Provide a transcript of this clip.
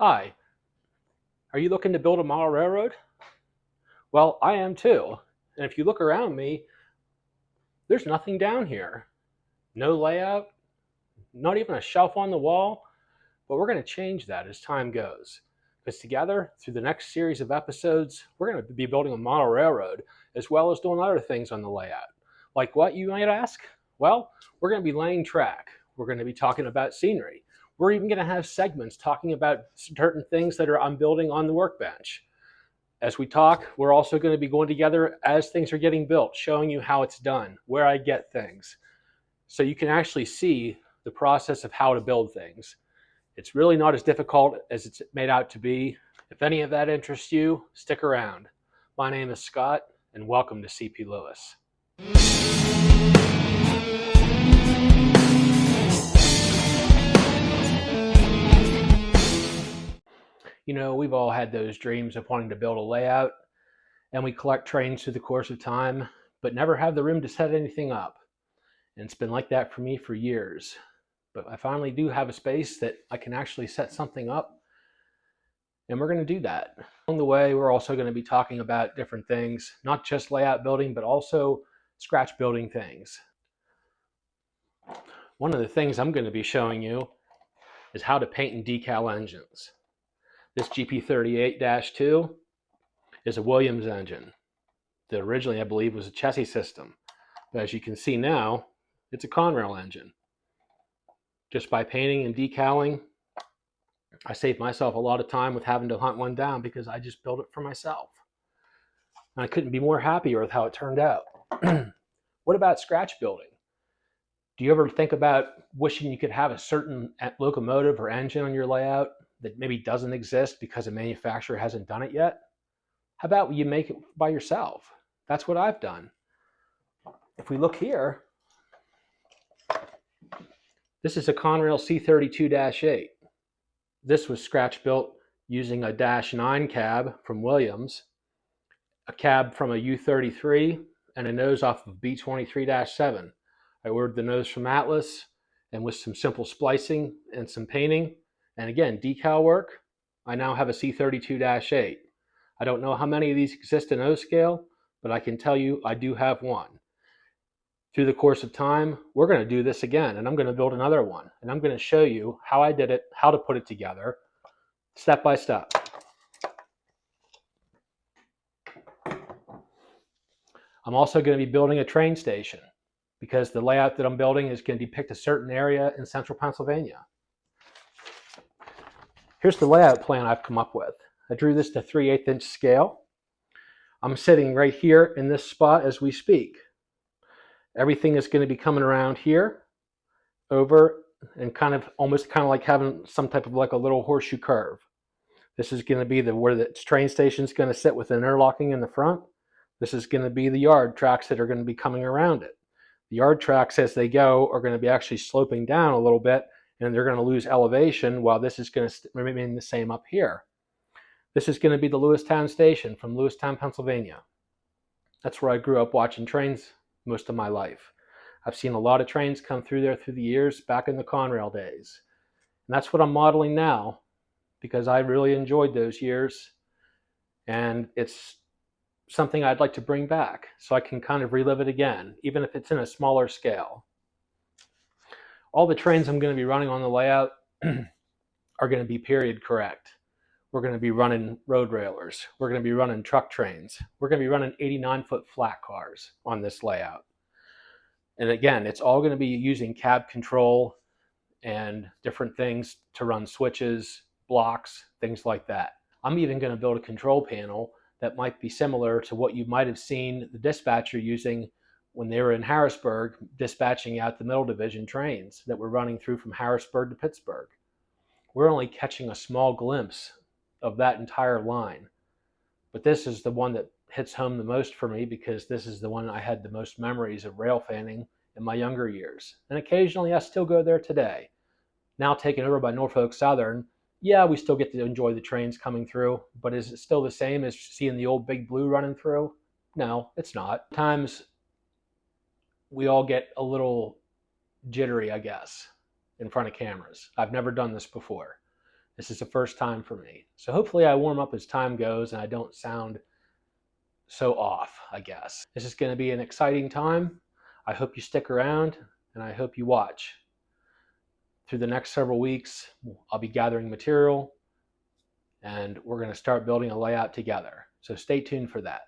Hi, are you looking to build a model railroad? Well, I am too. And if you look around me, there's nothing down here. No layout, not even a shelf on the wall. But we're going to change that as time goes. Because together, through the next series of episodes, we're going to be building a model railroad as well as doing other things on the layout. Like what, you might ask? Well, we're going to be laying track. We're going to be talking about scenery. We're even going to have segments talking about certain things that I'm building on the workbench. As we talk, we're also going to be going together as things are getting built, showing you how it's done, where I get things. So you can actually see the process of how to build things. It's really not as difficult as it's made out to be. If any of that interests you, stick around. My name is Scott, and welcome to CP Lewis. You know, we've all had those dreams of wanting to build a layout, and we collect trains through the course of time, but never have the room to set anything up. And it's been like that for me for years. But I finally do have a space that I can actually set something up, and we're going to do that. Along the way, we're also going to be talking about different things, not just layout building, but also scratch building things. One of the things I'm going to be showing you is how to paint and decal engines. This GP38-2 is a Williams engine that originally, I believe, was a chassis system. But as you can see now, it's a Conrail engine. Just by painting and decaling, I saved myself a lot of time with having to hunt one down because I just built it for myself. And I couldn't be more happier with how it turned out. What about scratch building? Do you ever think about wishing you could have a certain locomotive or engine on your layout that maybe doesn't exist because a manufacturer hasn't done it yet? How about you make it by yourself? That's what I've done. If we look here, this is a Conrail C32-8. This was scratch built using a -9 cab from Williams, a cab from a U33, and a nose off of B23-7. I ordered the nose from Atlas, and with some simple splicing and some painting, and again, decal work, I now have a C32-8. I don't know how many of these exist in O-scale, but I can tell you I do have one. Through the course of time, we're going to do this again, and I'm going to build another one, and I'm going to show you how I did it, how to put it together, step by step. I'm also going to be building a train station because the layout that I'm building is going to depict a certain area in central Pennsylvania. Here's the layout plan I've come up with. I drew this to 3/8" scale. I'm sitting right here in this spot as we speak. Everything is going to be coming around here, over, and almost like having some type of like a little horseshoe curve. This is going to be where the train station is going to sit with interlocking in the front. This is going to be the yard tracks that are going to be coming around it. The yard tracks as they go are going to be actually sloping down a little bit, and they're going to lose elevation while this is going to remain the same up here. This is going to be the Lewistown station from Lewistown, Pennsylvania. That's where I grew up watching trains most of my life. I've seen a lot of trains come through there through the years back in the Conrail days. And that's what I'm modeling now because I really enjoyed those years, and it's something I'd like to bring back so I can kind of relive it again, even if it's in a smaller scale. All the trains I'm going to be running on the layout are going to be period correct. We're going to be running road railers. We're going to be running truck trains. We're going to be running 89-foot flat cars on this layout. And again, it's all going to be using cab control and different things to run switches, blocks, things like that. I'm even going to build a control panel that might be similar to what you might have seen the dispatcher using when they were in Harrisburg, dispatching out the middle division trains that were running through from Harrisburg to Pittsburgh. We're only catching a small glimpse of that entire line. But this is the one that hits home the most for me because this is the one I had the most memories of rail fanning in my younger years. And occasionally I still go there today. Now taken over by Norfolk Southern, yeah, we still get to enjoy the trains coming through, but is it still the same as seeing the old Big Blue running through? No, it's not. Times we all get a little jittery, I guess, in front of cameras. I've never done this before. This is the first time for me. So hopefully I warm up as time goes and I don't sound so off, I guess. This is going to be an exciting time. I hope you stick around and I hope you watch. Through the next several weeks, I'll be gathering material and we're going to start building a layout together. So stay tuned for that.